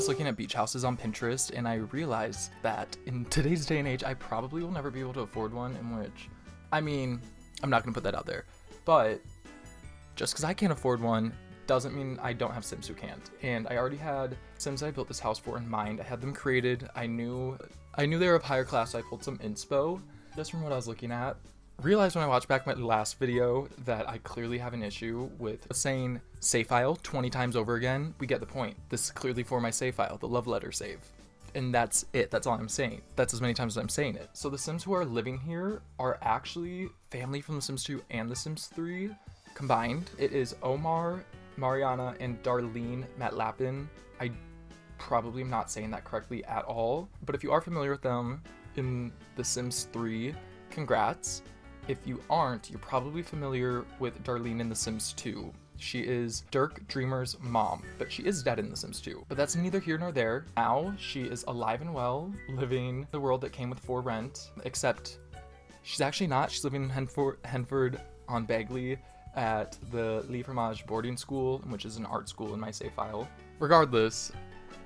was looking at beach houses on Pinterest and I realized that in today's day and age, I probably will never be able to afford one, in which, I mean, I'm not gonna put that out there, but just because I can't afford one doesn't mean I don't have Sims who can't. And I already had Sims that I built this house for in mind. I had them created. I knew they were of higher class, so I pulled some inspo just from what I was looking at. Realized when I watched back my last video that I clearly have an issue with saying save file 20 times over again. We get the point. This is clearly for my save file, the love letter save. And that's it. That's all I'm saying. That's as many times as I'm saying it. So the Sims who are living here are actually family from The Sims 2 and The Sims 3 combined. It is Omar, Mariana, and Darlene Matlapin. I probably am not saying that correctly at all, but if you are familiar with them in The Sims 3, congrats. If you aren't, you're probably familiar with Darlene in The Sims 2. She is Dirk Dreamer's mom, but she is dead in The Sims 2. But that's neither here nor there. Now she is alive and well, living the world that came with For Rent, except she's actually not. She's living in Henford on Bagley at the Luvpinkman boarding school, which is an art school in my save file. Regardless,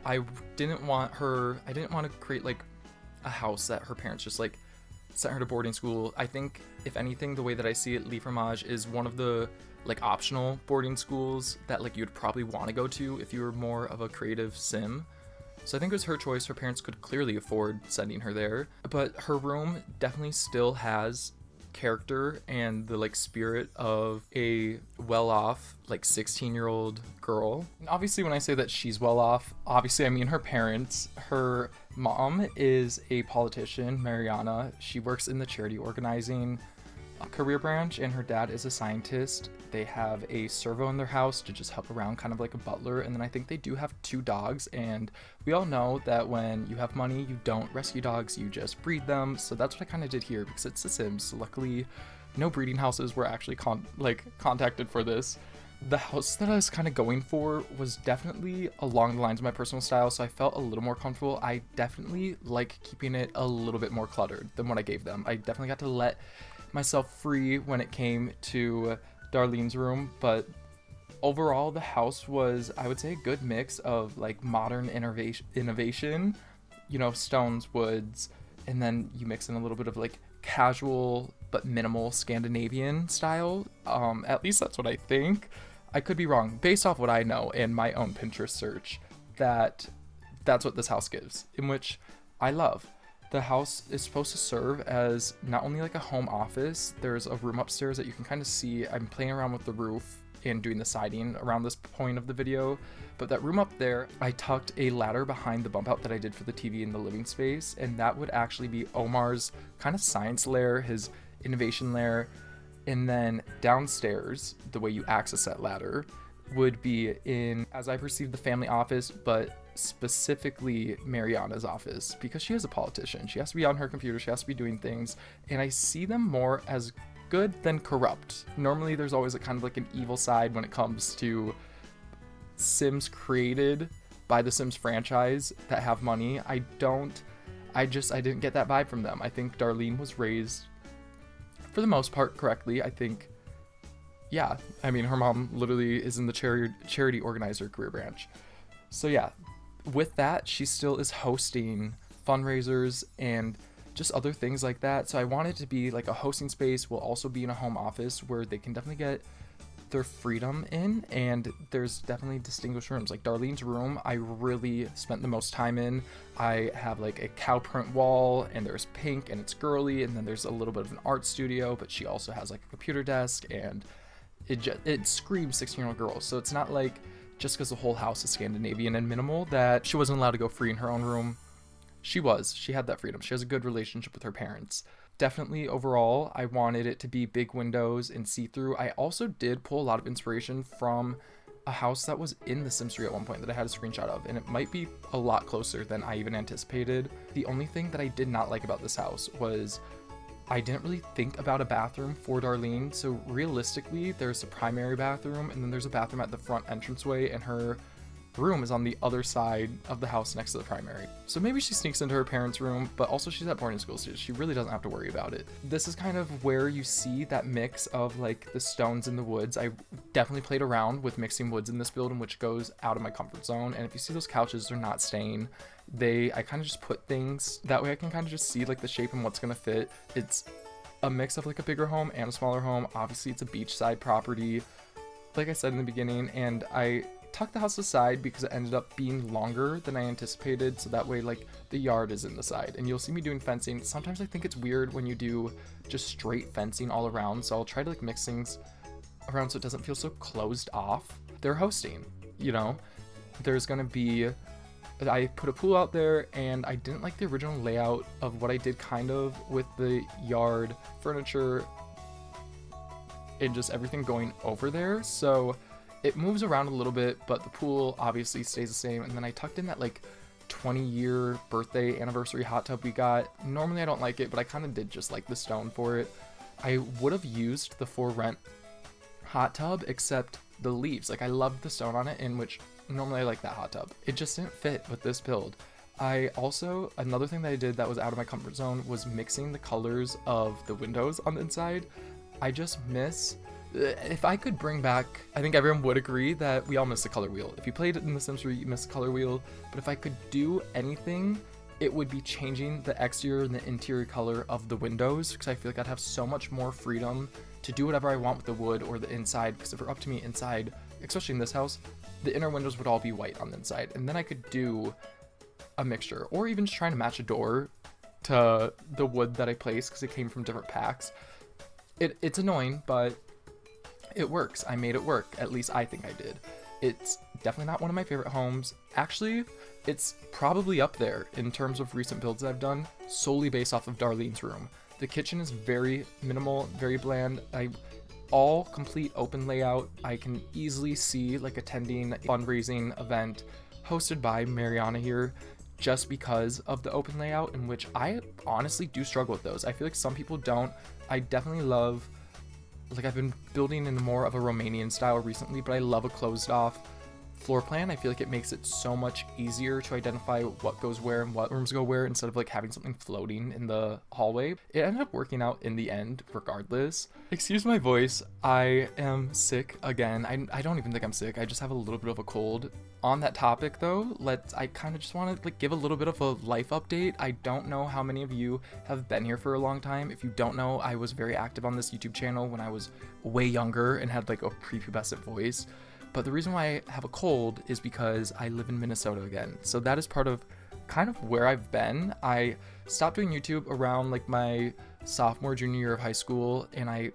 I didn't want to create like a house that her parents just like sent her to boarding school. I think if anything, the way that I see it, Luvpinkman is one of the like optional boarding schools that like you'd probably want to go to if you were more of a creative sim. So I think it was her choice. Her parents could clearly afford sending her there, but her room definitely still has character and the like spirit of a well-off like 16-year-old girl. And obviously when I say that she's well-off, obviously I mean her parents. Her mom is a politician, Mariana. She works in the charity organizing career branch, and her dad is a scientist. They have a servo in their house to just help around, kind of like a butler, and then I think they do have 2 dogs, and we all know that when you have money, you don't rescue dogs, you just breed them. So that's what I kind of did here because it's The Sims. Luckily, no breeding houses were actually contacted for this. The house that I was kind of going for was definitely along the lines of my personal style, so I felt a little more comfortable. I definitely like keeping it a little bit more cluttered than what I gave them. I definitely got to let myself free when it came to Darlene's room, but overall the house was, I would say, a good mix of like modern innovation, you know, stones, woods, and then you mix in a little bit of like casual but minimal Scandinavian style. At least that's what I think. I could be wrong. Based off what I know and my own Pinterest search, that's what this house gives, in which I love. The house is supposed to serve as not only like a home office. There's a room upstairs that you can kind of see. I'm playing around with the roof and doing the siding around this point of the video, but that room up there, I tucked a ladder behind the bump out that I did for the TV in the living space, and that would actually be Omar's kind of science lair, his innovation lair. And then downstairs, the way you access that ladder would be in, as I perceive, the family office, but specifically Mariana's office, because she is a politician. She has to be on her computer, she has to be doing things, and I see them more as good than corrupt. Normally there's always a kind of like an evil side when it comes to Sims created by the Sims franchise that have money. I didn't get that vibe from them. I think Darlene was raised for the most part correctly. I think, yeah, I mean, her mom literally is in the charity organizer career branch. So yeah, with that, she still is hosting fundraisers and just other things like that. So I want it to be like a hosting space, will also be in a home office where they can definitely get their freedom in, and there's definitely distinguished rooms. Like Darlene's room, I really spent the most time in. I have like a cow print wall, and there's pink and it's girly, and then there's a little bit of an art studio, but she also has like a computer desk, and it screams 16-year-old girl. So it's not like just because the whole house is Scandinavian and minimal that she wasn't allowed to go free in her own room. She had that freedom. She has a good relationship with her parents. Definitely overall, I wanted it to be big windows and see-through. I also did pull a lot of inspiration from a house that was in The Sims 3 at one point that I had a screenshot of, and it might be a lot closer than I even anticipated. The only thing that I did not like about this house was I didn't really think about a bathroom for Darlene. So realistically, there's a primary bathroom, and then there's a bathroom at the front entranceway, and her room is on the other side of the house next to the primary. So maybe she sneaks into her parents' room, but also she's at boarding school, so she really doesn't have to worry about it. This is kind of where you see that mix of like the stones and the woods. I definitely played around with mixing woods in this building, which goes out of my comfort zone. And if you see those couches, they're not staying. I kind of just put things that way I can kind of just see like the shape and what's gonna fit. It's a mix of like a bigger home and a smaller home. Obviously it's a beachside property, like I said in the beginning, and I tucked the house aside because it ended up being longer than I anticipated, so that way like the yard is in the side. And you'll see me doing fencing. Sometimes I think it's weird when you do just straight fencing all around, so I'll try to like mix things around so it doesn't feel so closed off. They're hosting, you know, there's gonna be, I put a pool out there, and I didn't like the original layout of what I did kind of with the yard furniture and just everything going over there, so it moves around a little bit, but the pool obviously stays the same. And then I tucked in that like 20-year birthday anniversary hot tub we got. Normally I don't like it, but I kind of did just like the stone for it. I would have used the for rent hot tub, except the leaves, like I loved the stone on it, in which normally I like that hot tub. It just didn't fit with this build. I also, another thing that I did that was out of my comfort zone was mixing the colors of the windows on the inside. I just miss, if I could bring back, I think everyone would agree that we all miss the color wheel. If you played it in The Sims 3, you miss the color wheel. But if I could do anything, it would be changing the exterior and the interior color of the windows, because I feel like I'd have so much more freedom to do whatever I want with the wood or the inside. Because if it were up to me inside, especially in this house, the inner windows would all be white on the inside. And then I could do a mixture, or even just trying to match a door to the wood that I placed because it came from different packs. It's annoying, but it works. I made it work. At least I think I did. It's definitely not one of my favorite homes. Actually, it's probably up there in terms of recent builds that I've done, solely based off of Darlene's room. The kitchen is very minimal, very bland. All complete open layout. I can easily see like attending a fundraising event hosted by Mariana here, just because of the open layout, in which I honestly do struggle with those. I feel like some people don't. I definitely love, like I've been building in more of a Romanian style recently, but I love a closed off floor plan. I feel like it makes it so much easier to identify what goes where and what rooms go where, instead of like having something floating in the hallway. It ended up working out in the end regardless. Excuse my voice, I am sick again. I don't even think I'm sick, I just have a little bit of a cold. On that topic though, I kind of just want to like give a little bit of a life update. I don't know how many of you have been here for a long time. If you don't know, I was very active on this YouTube channel when I was way younger and had like a prepubescent voice. But the reason why I have a cold is because I live in Minnesota again. So that is part of kind of where I've been. I stopped doing YouTube around like my sophomore, junior year of high school, and I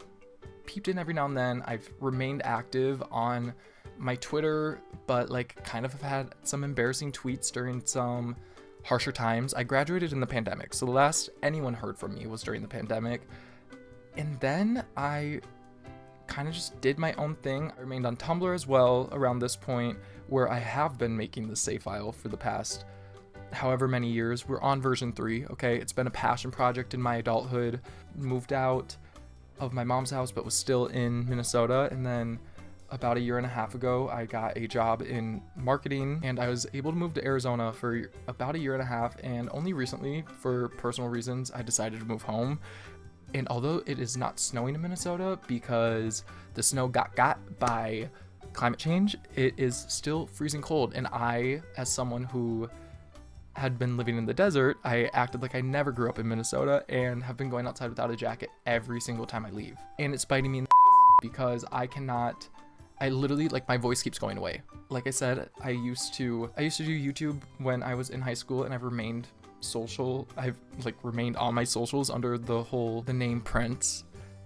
peeped in every now and then. I've remained active on my Twitter, but like kind of have had some embarrassing tweets during some harsher times. I graduated in the pandemic, so the last anyone heard from me was during the pandemic. And then I kind of just did my own thing. I remained on Tumblr as well around this point, where I have been making the save file for the past however many years. We're on version 3, okay? It's been a passion project in my adulthood. Moved out of my mom's house, but was still in Minnesota. And then about a year and a half ago, I got a job in marketing, and I was able to move to Arizona for about a year and a half. And only recently, for personal reasons, I decided to move home. And although it is not snowing in Minnesota because the snow got by climate change, it is still freezing cold. And I, as someone who had been living in the desert, I acted like I never grew up in Minnesota and have been going outside without a jacket every single time I leave. And it's biting me in the because I literally, like, my voice keeps going away. Like I said, I used to do YouTube when I was in high school, and I've remained social. I've like remained on my socials under the name Prxnce.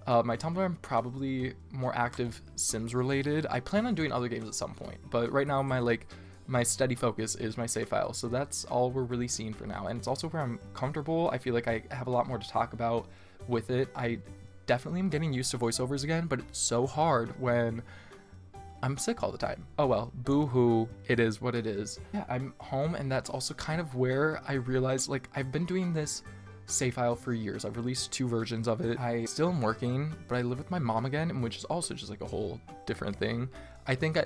My Tumblr, I'm probably more active Sims related. I plan on doing other games at some point, but right now my steady focus is my save file. So that's all we're really seeing for now, and it's also where I'm comfortable. I feel like I have a lot more to talk about with it. I definitely am getting used to voiceovers again, but it's so hard when I'm sick all the time. Oh well, boo-hoo, it is what it is. Yeah, I'm home, and that's also kind of where I realized, like, I've been doing this save file for years. I've released 2 versions of it. I still am working, but I live with my mom again, which is also just like a whole different thing. I think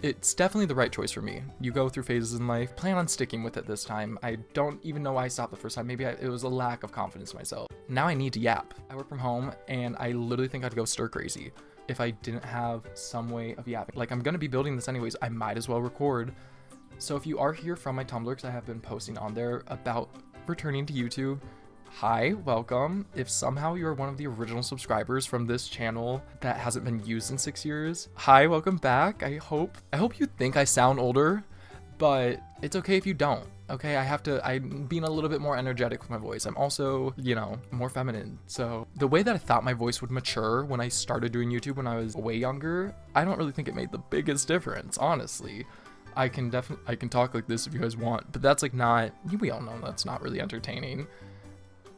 it's definitely the right choice for me. You go through phases in life. Plan on sticking with it this time. I don't even know why I stopped the first time. Maybe it was a lack of confidence in myself. Now I need to yap. I work from home, and I literally think I'd go stir crazy if I didn't have some way of yapping. Like, I'm gonna be building this anyways. I might as well record. So if you are here from my Tumblr, because I have been posting on there about returning to YouTube, hi, welcome. If somehow you're one of the original subscribers from this channel that hasn't been used in 6 years, hi, welcome back. I hope you think I sound older, but it's okay if you don't. Okay, I'm being a little bit more energetic with my voice. I'm also, you know, more feminine. So the way that I thought my voice would mature when I started doing YouTube when I was way younger, I don't really think it made the biggest difference, honestly. I can talk like this if you guys want, but that's like not, we all know that's not really entertaining.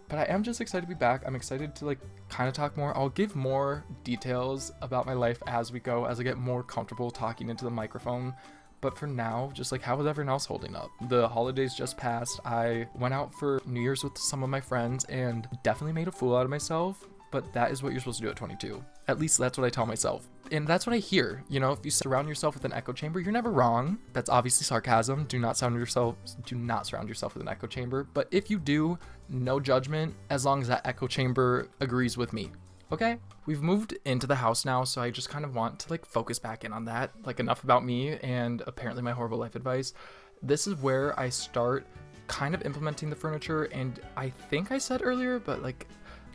But I am just excited to be back. I'm excited to like kind of talk more. I'll give more details about my life as we go, as I get more comfortable talking into the microphone. But for now, just like, how is everyone else holding up? The holidays just passed. I went out for New Year's with some of my friends and definitely made a fool out of myself. But that is what you're supposed to do at 22. At least that's what I tell myself. And that's what I hear. You know, if you surround yourself with an echo chamber, you're never wrong. That's obviously sarcasm. Do not surround yourself with an echo chamber. But if you do, no judgment, as long as that echo chamber agrees with me. Okay? We've moved into the house now, so I just kind of want to like focus back in on that. Like, enough about me and apparently my horrible life advice. This is where I start kind of implementing the furniture, and I think I said earlier, but like,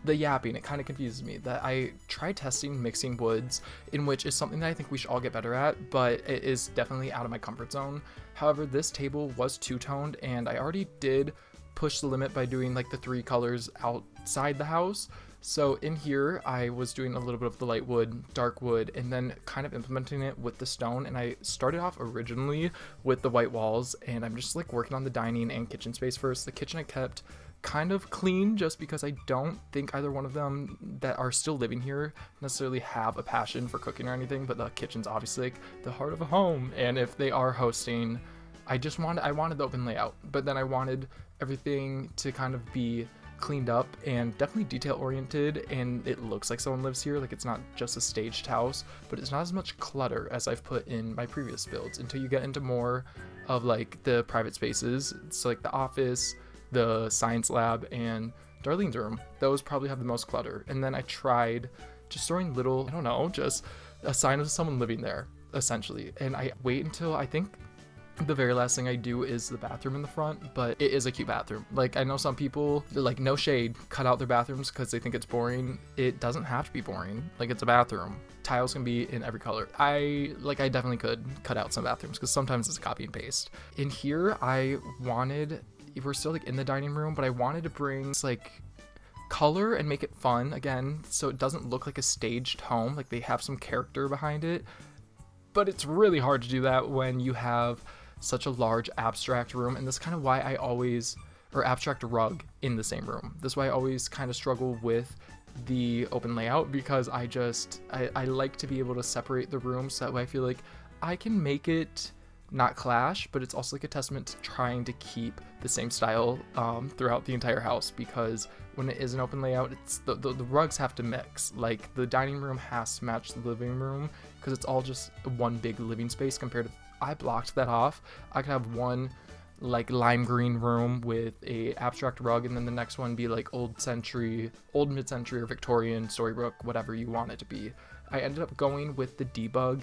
the yapping, it kind of confuses me, that I tried testing mixing woods, in which is something that I think we should all get better at, but it is definitely out of my comfort zone. However, this table was two-toned, and I already did push the limit by doing like the 3 colors outside the house. So in here, I was doing a little bit of the light wood, dark wood, and then kind of implementing it with the stone. And I started off originally with the white walls, and I'm just like working on the dining and kitchen space first. The kitchen I kept kind of clean just because I don't think either one of them that are still living here necessarily have a passion for cooking or anything, but the kitchen's obviously like the heart of a home, and if they are hosting, I wanted the open layout, but then I wanted everything to kind of be cleaned up and definitely detail oriented, and it looks like someone lives here. Like, it's not just a staged house, but it's not as much clutter as I've put in my previous builds until you get into more of like the private spaces. It's like the office, the science lab, and Darlene's room. Those probably have the most clutter. And then I tried just throwing little, I don't know, just a sign of someone living there, essentially. And I wait until I think the very last thing I do is the bathroom in the front, but it is a cute bathroom. Like, I know some people, like, no shade, cut out their bathrooms because they think it's boring. It doesn't have to be boring. Like, it's a bathroom. Tiles can be in every color. I definitely could cut out some bathrooms because sometimes it's copy and paste. In here, we're still like in the dining room, but I wanted to bring like color and make it fun again, so it doesn't look like a staged home. Like, they have some character behind it, but it's really hard to do that when you have such a large abstract room. And that's kind of why abstract rug in the same room. This is why I always kind of struggle with the open layout, because I like to be able to separate the rooms so that way I feel like I can make it not clash, but it's also like a testament to trying to keep the same style throughout the entire house, because when it is an open layout, it's the rugs have to mix. Like, the dining room has to match the living room because it's all just one big living space. Compared to, I blocked that off. I could have one like lime green room with a abstract rug, and then the next one be like old mid-century or Victorian storybook, whatever you want it to be. I ended up going with the debug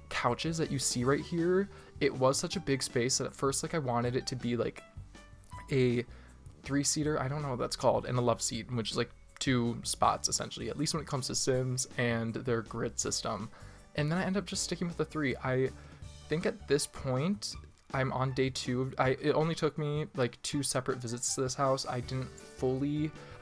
couches that you see right here. It was such a big space that at first, like, I wanted it to be like a 3-seater, I don't know what that's called, and a love seat, which is like 2 spots essentially, at least when it comes to Sims and their grid system. And then I end up just sticking with the 3. I think at this point I'm on day 2. It only took me like 2 separate visits to this house. I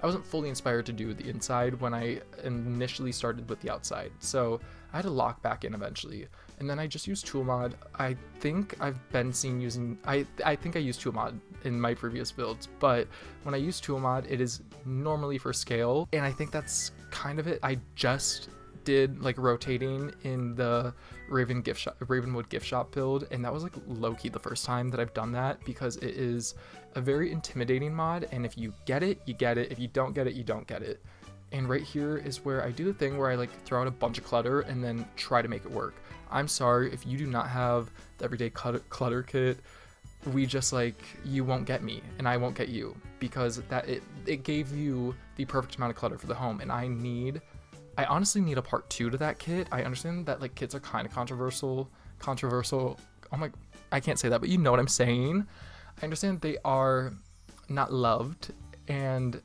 wasn't fully inspired to do the inside when I initially started with the outside, so I had to lock back in eventually. And then I just used Toolmod. I think I've been seen using, I think I used Toolmod in my previous builds, but when I use Toolmod, it is normally for scale, and I think that's kind of it. I just did like rotating in the Ravenwood gift shop build, and that was like low-key the first time that I've done that, because it is a very intimidating mod, and if you get it, you get it. If you don't get it, you don't get it. And right here is where I do the thing where I like throw out a bunch of clutter and then try to make it work. I'm sorry if you do not have the everyday clutter kit. We just like, you won't get me and I won't get you, because that it gave you the perfect amount of clutter for the home, and I honestly need a part 2 to that kit. I understand that like kits are kind of controversial. Oh my, I can't say that, but you know what I'm saying. I understand they are not loved, and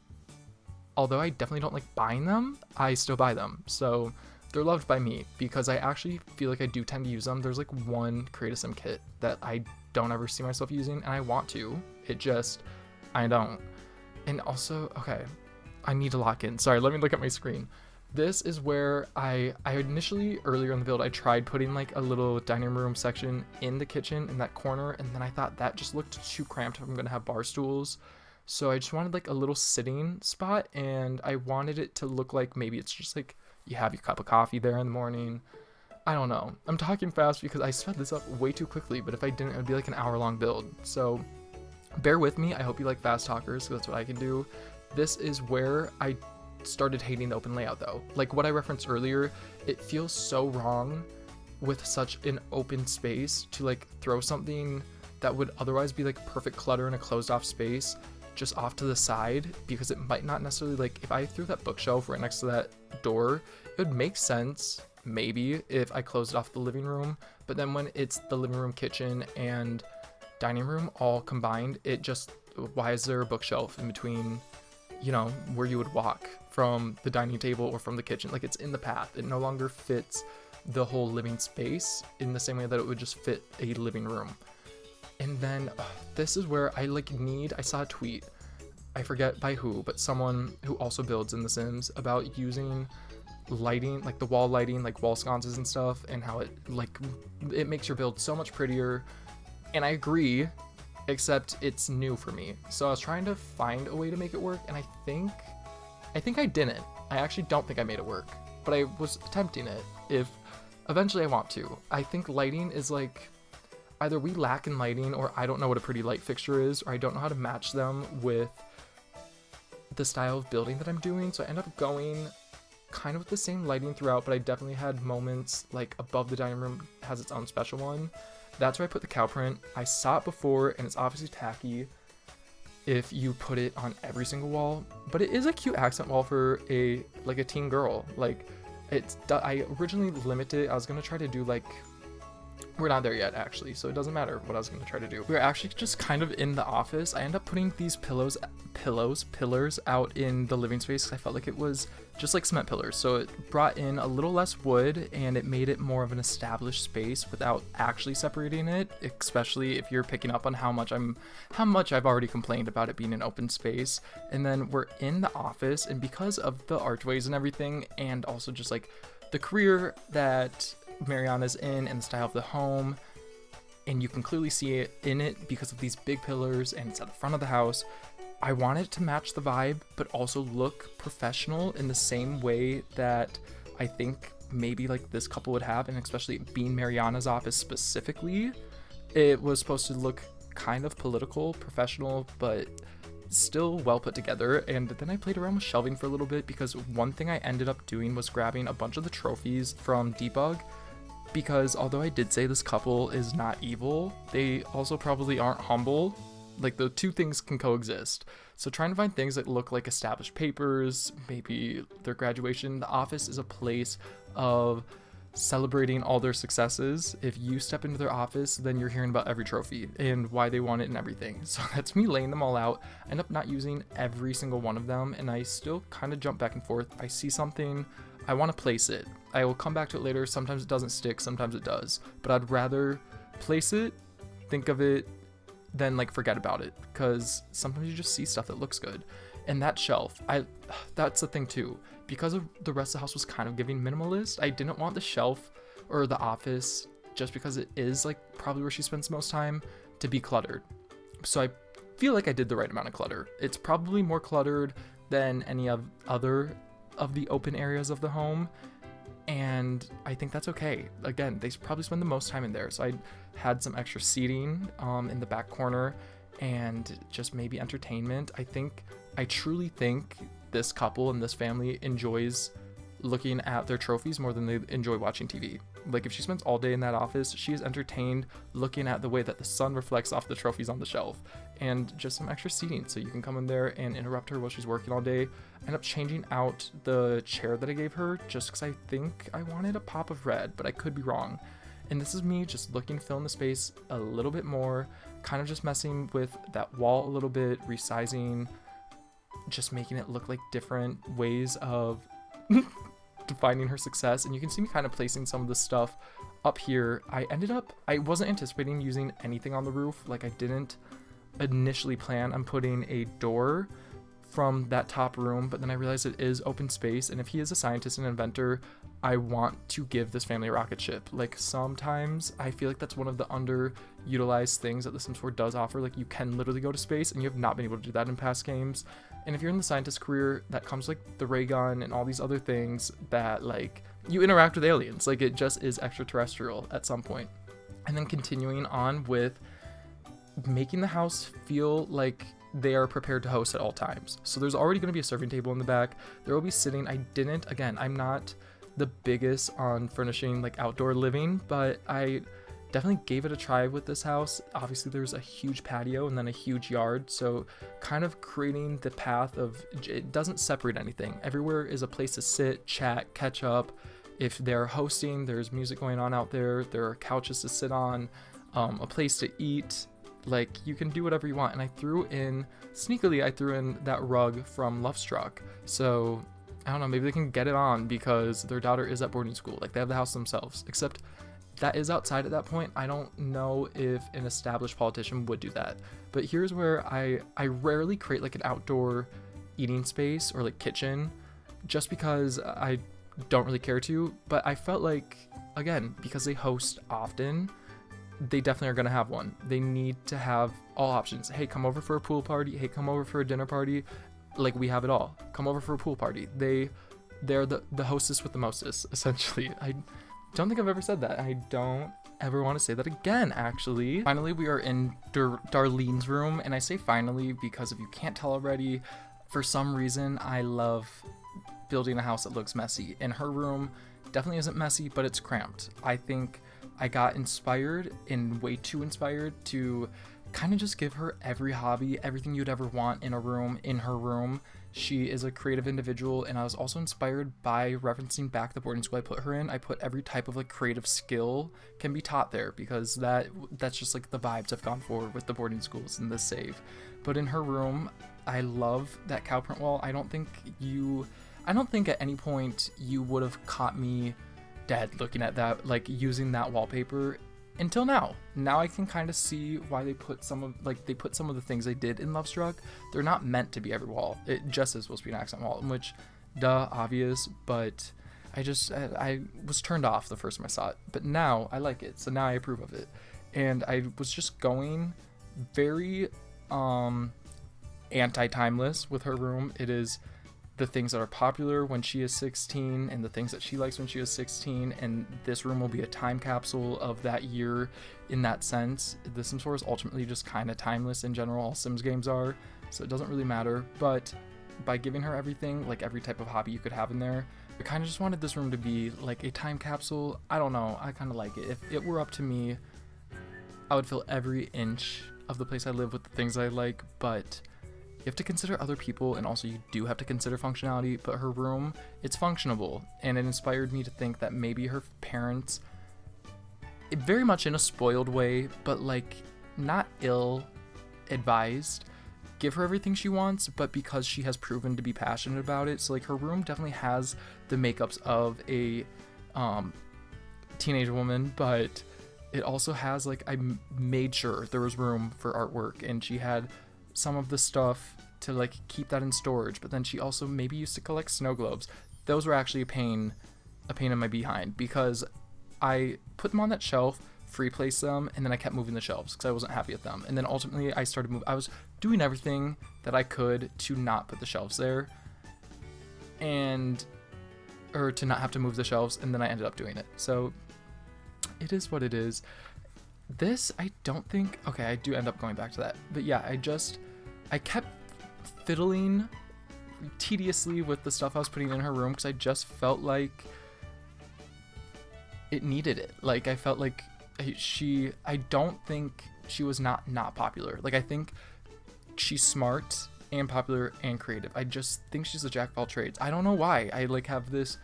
although I definitely don't like buying them, I still buy them. So they're loved by me because I actually feel like I do tend to use them. There's like one Create a Sim kit that I don't ever see myself using, and I want to. I don't. And also, okay, I need to lock in. Sorry, let me look at my screen. This is where I initially, earlier in the build, I tried putting like a little dining room section in the kitchen in that corner, and then I thought that just looked too cramped if I'm gonna have bar stools. So I just wanted like a little sitting spot, and I wanted it to look like maybe it's just like you have your cup of coffee there in the morning. I don't know. I'm talking fast because I sped this up way too quickly, but if I didn't, it would be like an hour-long build. So bear with me. I hope you like fast talkers, because that's what I can do. This is where I started hating the open layout though. Like what I referenced earlier, it feels so wrong with such an open space to like throw something that would otherwise be like perfect clutter in a closed off space just off to the side, because it might not necessarily, like if I threw that bookshelf right next to that door, it would make sense maybe if I closed it off the living room, but then when it's the living room, kitchen, and dining room all combined, it just, why is there a bookshelf in between, you know, where you would walk from the dining table or from the kitchen? Like it's in the path. It no longer fits the whole living space in the same way that it would just fit a living room. And then this is where I saw a tweet, I forget by who, but someone who also builds in The Sims, about using lighting, like the wall lighting, like wall sconces and stuff, and how it makes your build so much prettier. And I agree, except it's new for me. So I was trying to find a way to make it work, and I think I didn't. I actually don't think I made it work, but I was attempting it. If eventually I want to. I think lighting is like, either we lack in lighting, or I don't know what a pretty light fixture is, or I don't know how to match them with the style of building that I'm doing. So I end up going kind of with the same lighting throughout, but I definitely had moments like above the dining room has its own special one. That's where I put the cow print. I saw it before, and it's obviously tacky if you put it on every single wall, but it is a cute accent wall for a teen girl. Like I originally limited it. I was gonna try to do like, we're not there yet actually, so it doesn't matter what I was going to try to do. We're actually just kind of in the office. I end up putting these pillars out in the living space because I felt like it was just like cement pillars. So it brought in a little less wood, and it made it more of an established space without actually separating it, especially if you're picking up on how much I've already complained about it being an open space. And then we're in the office, and because of the archways and everything, and also just like the career that Mariana's in and the style of the home, and you can clearly see it in it because of these big pillars, and it's at the front of the house. I wanted it to match the vibe, but also look professional in the same way that I think maybe like this couple would have, and especially being Mariana's office specifically, it was supposed to look kind of political, professional, but still well put together. And then I played around with shelving for a little bit, because one thing I ended up doing was grabbing a bunch of the trophies from Debug, because although I did say this couple is not evil, they also probably aren't humble. Like the two things can coexist. So trying to find things that look like established papers, maybe their graduation. The office is a place of celebrating all their successes. If you step into their office, then you're hearing about every trophy and why they won it and everything. So that's me laying them all out. I end up not using every single one of them, and I still kind of jump back and forth. I see something, I want to place it. I will come back to it later. Sometimes it doesn't stick, sometimes it does, but I'd rather place it, think of it, then like forget about it, because sometimes you just see stuff that looks good. And that shelf, that's the thing too, because of the rest of the house was kind of giving minimalist, I didn't want the shelf or the office, just because it is like probably where she spends most time, to be cluttered. So I feel like I did the right amount of clutter. It's probably more cluttered than any other of the open areas of the home, and I think that's okay. Again, they probably spend the most time in there, so I had some extra seating in the back corner and just maybe entertainment. I truly think this couple and this family enjoys looking at their trophies more than they enjoy watching TV. Like, if she spends all day in that office, she is entertained looking at the way that the sun reflects off the trophies on the shelf, and just some extra seating so you can come in there and interrupt her while she's working all day. I end up changing out the chair that I gave her just because I think I wanted a pop of red, but I could be wrong. And this is me just looking to fill in the space a little bit more, kind of just messing with that wall a little bit, resizing, just making it look like different ways of defining her success. And you can see me kind of placing some of the stuff up here. I wasn't anticipating using anything on the roof. Like, I didn't initially plan on putting a door from that top room, but then I realized it is open space, and if he is a scientist and inventor, I want to give this family a rocket ship. Like, sometimes I feel like that's one of the underutilized things that The Sims 4 does offer. Like, you can literally go to space, and you have not been able to do that in past games. And if you're in the scientist career, that comes like the ray gun and all these other things that, like, you interact with aliens. Like, it just is extraterrestrial at some point. And then continuing on with making the house feel like they are prepared to host at all times. So there's already going to be a serving table in the back. There will be sitting. I'm not the biggest on furnishing like outdoor living, but I definitely gave it a try with this house. Obviously there's a huge patio and then a huge yard, so kind of creating the path of, it doesn't separate anything. Everywhere is a place to sit, chat, catch up. If they're hosting, there's music going on out there. There are couches to sit on, a place to eat. Like, you can do whatever you want. And I threw in that rug from Lovestruck. So I don't know, maybe they can get it on because their daughter is at boarding school. Like, they have the house themselves, except that is outside at that point. I don't know if an established politician would do that. But here's where I rarely create like an outdoor eating space or like kitchen, just because I don't really care to. But I felt like, again, because they host often, they definitely are going to have one. They need to have all options. Hey, come over for a pool party. Hey, come over for a dinner party. Like, we have it all. Come over for a pool party. They're the hostess with the mostest, essentially. I don't think I've ever said that. I don't ever want to say that again, actually. Finally, we are in Darlene's room, and I say finally because if you can't tell already, for some reason, I love building a house that looks messy. And her room definitely isn't messy, but it's cramped. I think I got inspired, and way too inspired, to kind of just give her every hobby, everything you'd ever want in her room. She is a creative individual, and I was also inspired by referencing back the boarding school I put her in. I put every type of like creative skill can be taught there, because that's just like the vibes I've gone for with the boarding schools in this save. But in her room, I love that cow print wall. I don't think at any point you would have caught me dead looking at that, like using that wallpaper, until now. Now I can kind of see why they put some of the things they did in Lovestruck. They're not meant to be every wall. It just is supposed to be an accent wall, which, duh, obvious, but I was turned off the first time I saw it, but now I like it, so now I approve of it. And I was just going very anti-timeless with her room. It is the things that are popular when she is 16 and the things that she likes when she is 16, and this room will be a time capsule of that year in that sense. The Sims 4 is ultimately just kind of timeless in general. All Sims games are, so it doesn't really matter. But by giving her everything, like every type of hobby you could have in there, I kind of just wanted this room to be like a time capsule. I don't know, I kind of like it. If it were up to me, I would fill every inch of the place I live with the things I like, but you have to consider other people, and also you do have to consider functionality. But her room, it's functionable, and it inspired me to think that maybe her parents, very much in a spoiled way, but like not ill-advised, give her everything she wants, but because she has proven to be passionate about it. So like her room definitely has the makeups of a teenage woman, but it also has, like, I made sure there was room for artwork, and she had some of the stuff to like keep that in storage. But then she also maybe used to collect snow globes. Those were actually a pain in my behind, because I put them on that shelf, free place them, and then I kept moving the shelves because I wasn't happy with them. And then ultimately I was doing everything that I could to not put the shelves there, and or to not have to move the shelves, and then I ended up doing it. So it is what it is. This, I don't think, okay, I do end up going back to that. But yeah, I kept fiddling tediously with the stuff I was putting in her room because I just felt like it needed it. Like, I felt like I don't think she was not popular. Like, I think she's smart and popular and creative. I just think she's a jack of all trades. I don't know why. I like have this,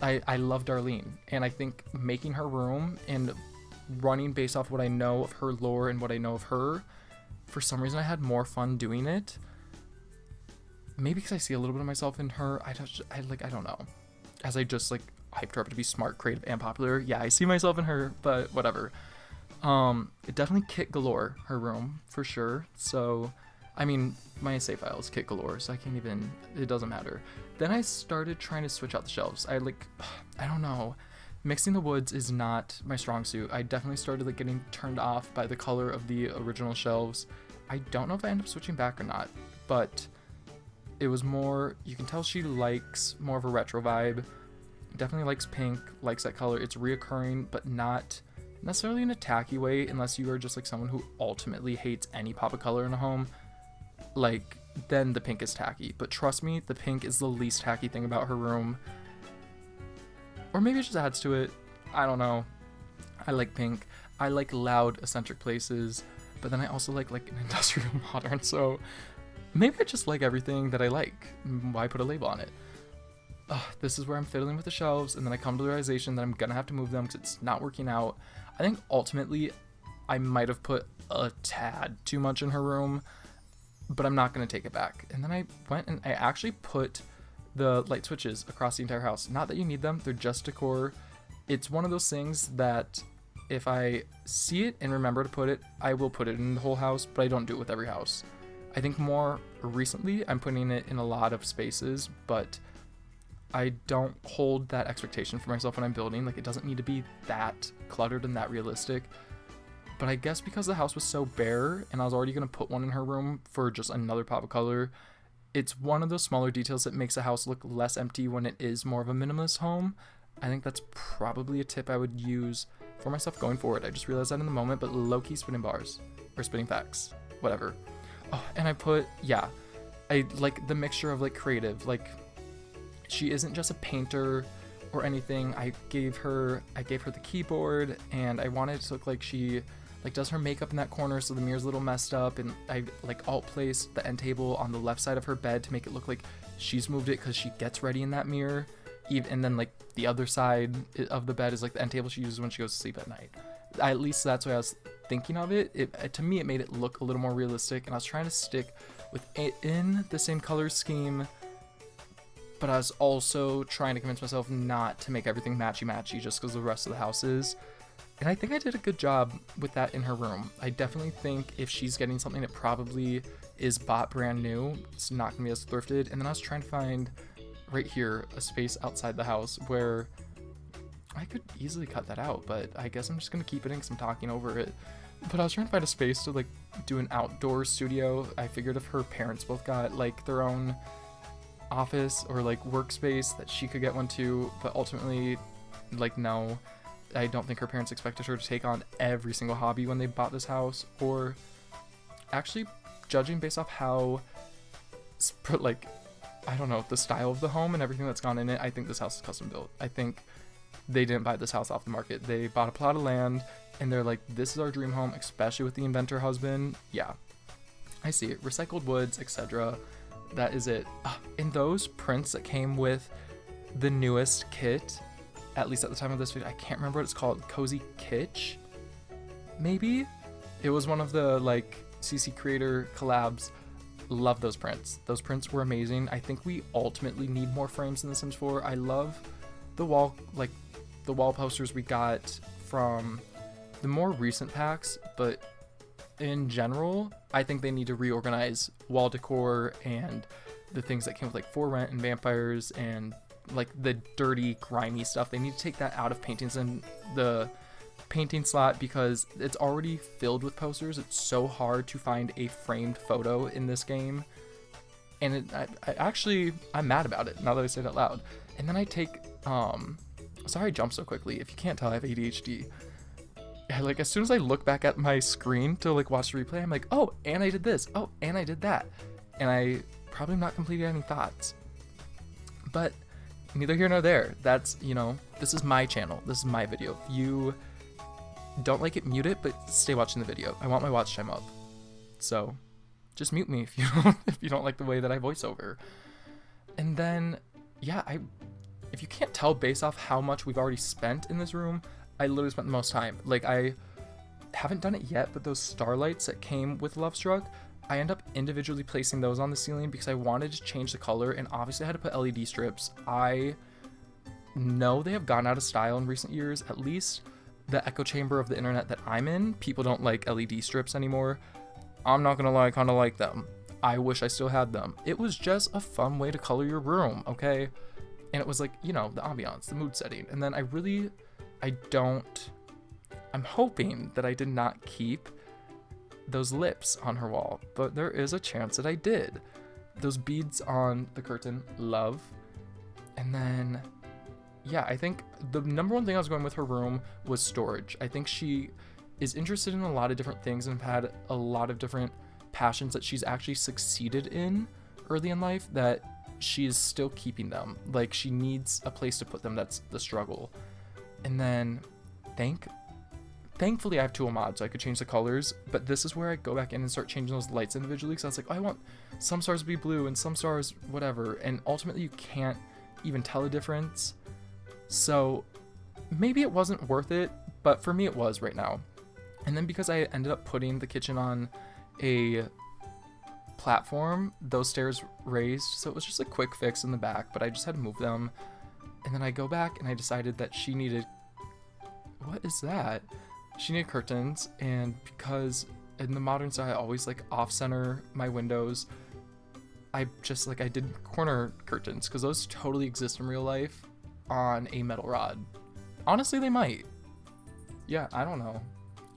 I love Darlene, and I think making her room and running based off what I know of her lore and what I know of her, for some reason I had more fun doing it. Maybe because I see a little bit of myself in her. I don't know. As I just like hyped her up to be smart, creative, and popular. Yeah, I see myself in her, but whatever. It definitely kit galore, her room, for sure. So, I mean, my save file is kit galore, so I can't even, it doesn't matter. Then I started trying to switch out the shelves. I don't know. Mixing the woods is not my strong suit. I definitely started like getting turned off by the color of the original shelves. I don't know if I end up switching back or not, but it was more, you can tell she likes more of a retro vibe. Definitely likes pink, likes that color. It's reoccurring, but not necessarily in a tacky way, unless you are just like someone who ultimately hates any pop of color in a home. Like, then the pink is tacky. But trust me, the pink is the least tacky thing about her room. Or maybe it just adds to it. I don't know. I like pink. I like loud, eccentric places. But then I also like an industrial modern. So maybe I just like everything that I like. Why put a label on it? This is where I'm fiddling with the shelves, and then I come to the realization that I'm gonna have to move them because it's not working out. I think ultimately I might have put a tad too much in her room, but I'm not gonna take it back. And then I went and I actually put the light switches across the entire house. Not that you need them, they're just decor. It's one of those things that if I see it and remember to put it, I will put it in the whole house, but I don't do it with every house. I think more recently I'm putting it in a lot of spaces, but I don't hold that expectation for myself when I'm building. Like, it doesn't need to be that cluttered and that realistic. But I guess because the house was so bare and I was already going to put one in her room for just another pop of color, it's one of those smaller details that makes a house look less empty when it is more of a minimalist home. I think that's probably a tip I would use for myself going forward. I just realized that in the moment, but low-key spinning bars or spinning facts, whatever. Oh, and I put, yeah, I like the mixture of like creative, like she isn't just a painter or anything. I gave her the keyboard, and I wanted it to look like she like does her makeup in that corner, so the mirror's a little messed up, and I like alt placed the end table on the left side of her bed to make it look like she's moved it because she gets ready in that mirror. And then like the other side of the bed is like the end table she uses when she goes to sleep at night. At least that's what I was thinking of it. To me, it made it look a little more realistic, and I was trying to stick with it in the same color scheme, but I was also trying to convince myself not to make everything matchy-matchy just because the rest of the house is. And I think I did a good job with that in her room. I definitely think if she's getting something, it probably is bought brand new. It's not gonna be as thrifted. And then I was trying to find right here a space outside the house where I could easily cut that out, but I guess I'm just gonna keep it in because I'm talking over it. But I was trying to find a space to like do an outdoor studio. I figured if her parents both got like their own office or like workspace that she could get one too, but ultimately, like, no, I don't think her parents expected her to take on every single hobby when they bought this house. Or actually, judging based off how like, I don't know, the style of the home and everything that's gone in it, I think this house is custom built. I think they didn't buy this house off the market. They bought a plot of land and they're like, this is our dream home, especially with the inventor husband. Yeah, I see it. Recycled woods, etc. That is it. And those prints that came with the newest kit, at least at the time of this video, I can't remember what it's called. Cozy Kitsch, maybe? It was one of the like CC creator collabs. Love those prints. Those prints were amazing. I think we ultimately need more frames in The Sims 4. I love the wall posters we got from the more recent packs, but in general, I think they need to reorganize wall decor and the things that came with like For Rent and vampires and like the dirty, grimy stuff. They need to take that out of paintings and the painting slot because it's already filled with posters. It's so hard to find a framed photo in this game, and I'm mad about it now that I say it out loud. And then I take Sorry I jumped so quickly. If you can't tell, I have ADHD. Like, as soon as I look back at my screen to like watch the replay, I'm like, oh, and I did this. Oh, and I did that. And I probably not completed any thoughts. But neither here nor there. That's, you know, this is my channel. This is my video. If you don't like it, mute it, but stay watching the video. I want my watch time up. So just mute me if you don't like the way that I voice over. And then, yeah, if you can't tell based off how much we've already spent in this room, I literally spent the most time. Like, I haven't done it yet, but those starlights that came with Love Struck, I end up individually placing those on the ceiling because I wanted to change the color, and obviously I had to put LED strips. I know they have gone out of style in recent years. At least the echo chamber of the internet that I'm in, people don't like LED strips anymore. I'm not gonna lie, I kinda like them. I wish I still had them. It was just a fun way to color your room, okay? And it was like, you know, the ambiance, the mood setting. And then I'm hoping that I did not keep those lips on her wall, but there is a chance that I did. Those beads on the curtain, love. And then, yeah, I think the number one thing I was going with her room was storage. I think she is interested in a lot of different things and had a lot of different passions that she's actually succeeded in early in life that she is still keeping them. Like, she needs a place to put them. That's the struggle. And then thankfully I have tool mod, so I could change the colors, but this is where I go back in and start changing those lights individually, because I was like, oh, I want some stars to be blue and some stars whatever, and ultimately you can't even tell a difference. So maybe it wasn't worth it, but for me it was right now. And then because I ended up putting the kitchen on a platform, those stairs raised, so it was just a quick fix in the back, but I just had to move them. And then I go back and I decided that she needed, what is that? She needed curtains, and because in the modern style I always like off center my windows, I did corner curtains because those totally exist in real life on a metal rod. Honestly, they might. Yeah, I don't know.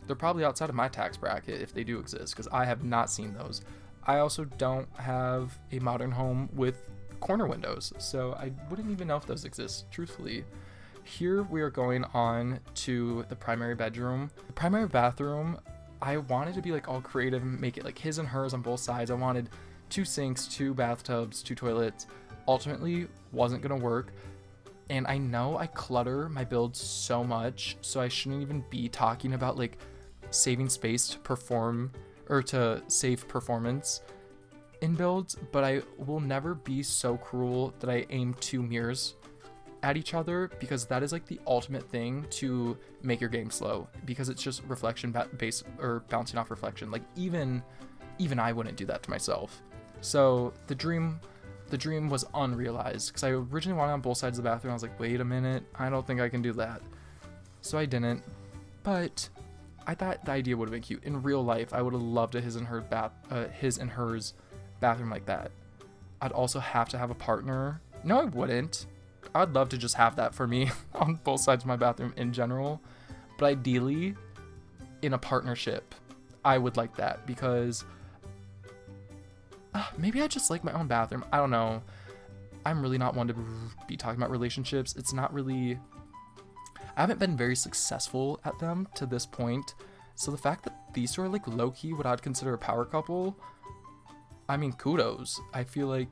They're probably outside of my tax bracket if they do exist, because I have not seen those. I also don't have a modern home with corner windows, so I wouldn't even know if those exist, truthfully. Here we are going on to the primary bedroom. The primary bathroom, I wanted to be like all creative and make it like his and hers on both sides. I wanted 2 sinks, 2 bathtubs, 2 toilets. Ultimately, wasn't gonna work. And I know I clutter my builds so much, so I shouldn't even be talking about like saving space to perform or to save performance in builds, but I will never be so cruel that I aim 2 mirrors at each other, because that is like the ultimate thing to make your game slow, because it's just reflection based or bouncing off reflection. Like even I wouldn't do that to myself. So the dream was unrealized, because I originally wanted on both sides of the bathroom. I was like, wait a minute, I don't think I can do that. So I didn't, but I thought the idea would have been cute. In real life, I would have loved a his and hers bathroom like that. I'd also have to have a partner. No, I wouldn't. I'd love to just have that for me on both sides of my bathroom in general. But ideally, in a partnership, I would like that, because maybe I just like my own bathroom. I don't know. I'm really not one to be talking about relationships. It's not really... I haven't been very successful at them to this point. So the fact that these two are like low-key what I'd consider a power couple, I mean, kudos. I feel like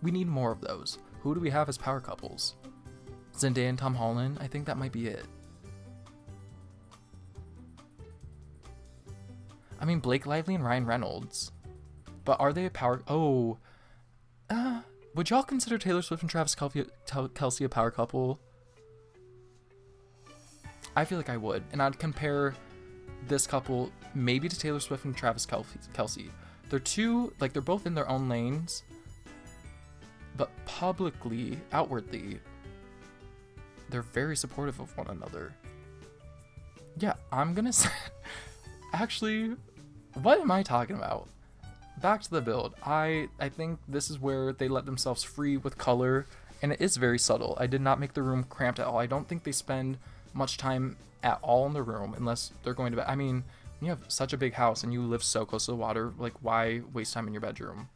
we need more of those. Who do we have as power couples? Zendaya and Tom Holland? I think that might be it. I mean, Blake Lively and Ryan Reynolds. But are they a power... Oh. Would y'all consider Taylor Swift and Travis Kelce a power couple? I feel like I would. And I'd compare this couple maybe to Taylor Swift and Travis Kelce. They're two, like, they're both in their own lanes, but publicly, outwardly, they're very supportive of one another. Yeah, I'm gonna say... Actually, what am I talking about? Back to the build. I think this is where they let themselves free with color, and it is very subtle. I did not make the room cramped at all. I don't think they spend much time at all in the room unless they're going to bed. I mean, you have such a big house and you live so close to the water, like, why waste time in your bedroom?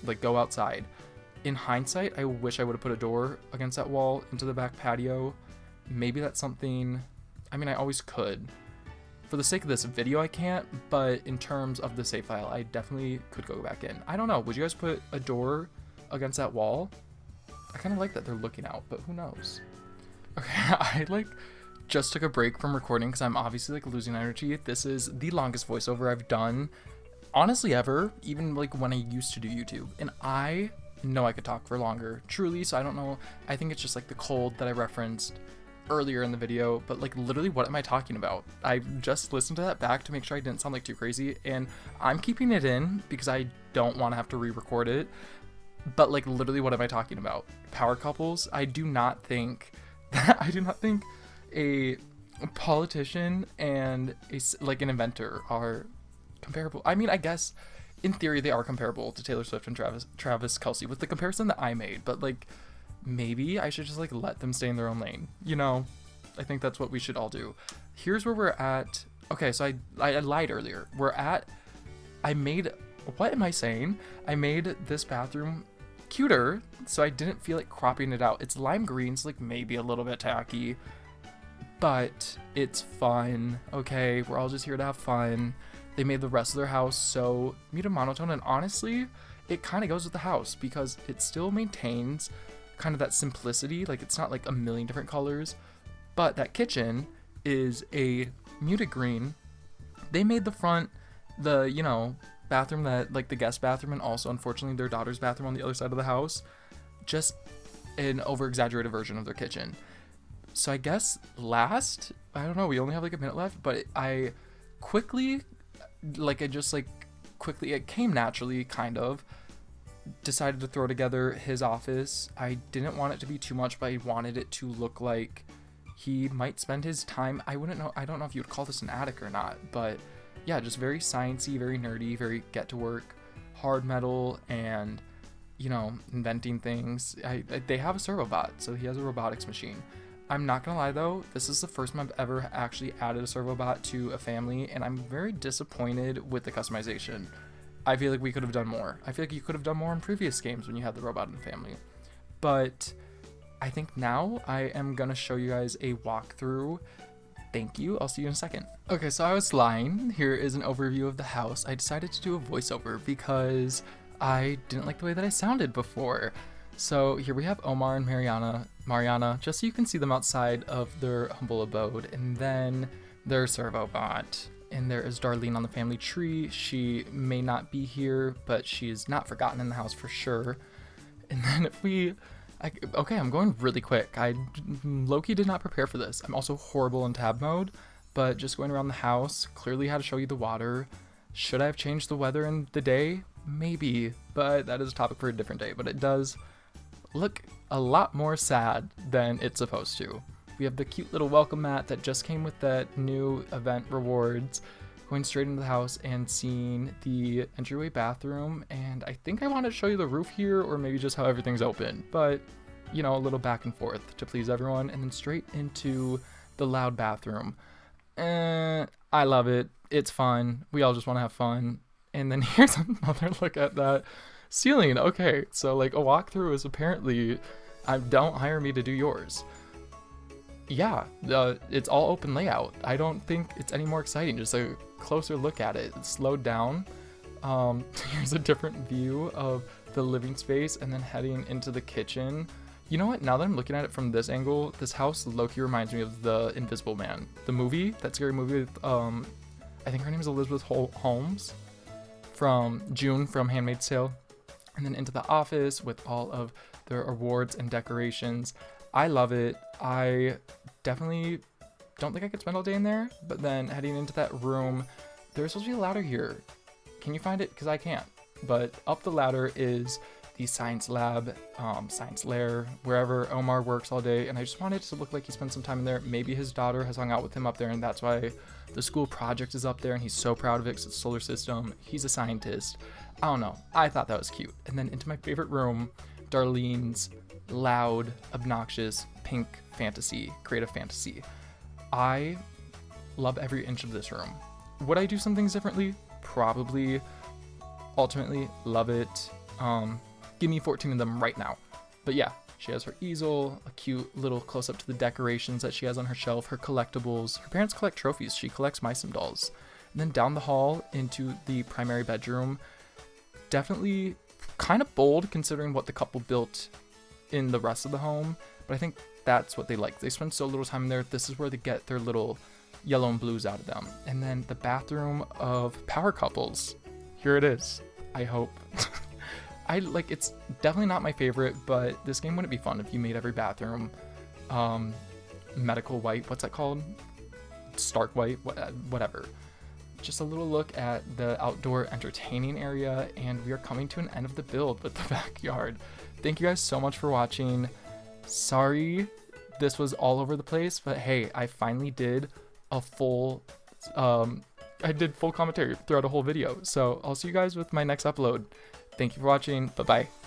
like go outside. In hindsight, I wish I would have put a door against that wall into the back patio. Maybe that's something, I mean, I always could. For the sake of this video, I can't, but in terms of the save file, I definitely could go back in. I don't know, would you guys put a door against that wall? I kind of like that they're looking out, but who knows? Okay, I like just took a break from recording because I'm obviously like losing energy. This is the longest voiceover I've done, honestly, ever, even like when I used to do YouTube. And I know I could talk for longer, truly, so I don't know. I think it's just like the cold that I referenced earlier in the video, but like literally what am I talking about? I just listened to that back to make sure I didn't sound like too crazy, and I'm keeping it in because I don't want to have to re-record it. But like literally what am I talking about? Power couples? I do not think a politician and like an inventor are comparable. I mean, I guess in theory they are comparable to Taylor Swift and Travis Kelce with the comparison that I made, but like maybe I should just like let them stay in their own lane, you know? I think that's what we should all do. Here's where we're at. Okay, so I lied earlier. I made this bathroom cuter, so I didn't feel like cropping it out. It's lime green, so like maybe a little bit tacky, but it's fun. Okay, we're all just here to have fun. They made the rest of their house so muted monotone, and honestly, it kind of goes with the house because it still maintains kind of that simplicity. Like it's not like a million different colors, but that kitchen is a muted green. They made the front, bathroom that like the guest bathroom, and also unfortunately their daughter's bathroom on the other side of the house, just an over exaggerated version of their kitchen. So I guess last, I don't know, we only have like a minute left, but it came naturally, kind of decided to throw together his office. I didn't want it to be too much, but I wanted it to look like he might spend his time, I don't know if you would call this an attic or not, but yeah, just very sciencey, very nerdy, very get to work, hard metal, and inventing things. They have a servo bot, so he has a robotics machine. I'm not gonna lie though, this is the first time I've ever actually added a servo bot to a family, and I'm very disappointed with the customization. I feel like we could have done more. I feel like you could have done more in previous games when you had the robot in the family. But I think now I am gonna show you guys a walkthrough. Thank you, I'll see you in a second. Okay, so I was lying. Here is an overview of the house. I decided to do a voiceover because I didn't like the way that I sounded before. So here we have Omar and Mariana, just so you can see them outside of their humble abode, and then their servo bot. And there is Darlene on the family tree. She may not be here, but she is not forgotten in the house for sure. And then okay, I'm going really quick. I low-key did not prepare for this. I'm also horrible in tab mode, but just going around the house, clearly had to show you the water. Should I have changed the weather in the day? Maybe, but that is a topic for a different day. But it does look a lot more sad than it's supposed to. We have the cute little welcome mat that just came with that new event rewards, going straight into the house and seeing the entryway bathroom. And I think I want to show you the roof here, or maybe just how everything's open, but a little back and forth to please everyone. And then straight into the loud bathroom. I love it. It's fun. We all just want to have fun. And then here's another look at that ceiling. Okay, so like a walkthrough is apparently, don't hire me to do yours. Yeah, it's all open layout. I don't think it's any more exciting. Just a closer look at it. It's slowed down. Here's a different view of the living space, and then heading into the kitchen. You know what? Now that I'm looking at it from this angle, this house low-key reminds me of The Invisible Man, the movie, that scary movie with I think her name is Elizabeth Holmes, from June from Handmaid's Tale. And then into the office with all of their awards and decorations. I love it. I definitely don't think I could spend all day in there, but then heading into that room, there's supposed to be a ladder here. Can you find it? Because I can't. But up the ladder is the science lab, science lair, wherever Omar works all day, and I just wanted it to look like he spent some time in there. Maybe his daughter has hung out with him up there, and that's why the school project is up there, and he's so proud of it because it's solar system. He's a scientist. I don't know. I thought that was cute. And then into my favorite room, Darlene's loud, obnoxious, pink fantasy, creative fantasy. I love every inch of this room. Would I do some things differently? Probably. Ultimately, love it. Give me 14 of them right now. But yeah, she has her easel, a cute little close up to the decorations that she has on her shelf, her collectibles. Her parents collect trophies. She collects Mice dolls. And then down the hall into the primary bedroom. Definitely kind of bold considering what the couple built in the rest of the home. But I think that's what they like. They spend so little time there. This is where they get their little yellow and blues out of them. And then the bathroom of power couples. Here it is. I hope. It's definitely not my favorite, but this game wouldn't be fun if you made every bathroom medical white. What's that called? Stark white, whatever. Just a little look at the outdoor entertaining area, and we are coming to an end of the build with the backyard. Thank you guys so much for watching. Sorry this was all over the place, but hey, I finally did a full commentary throughout a whole video. So I'll see you guys with my next upload. Thank you for watching. Bye-bye.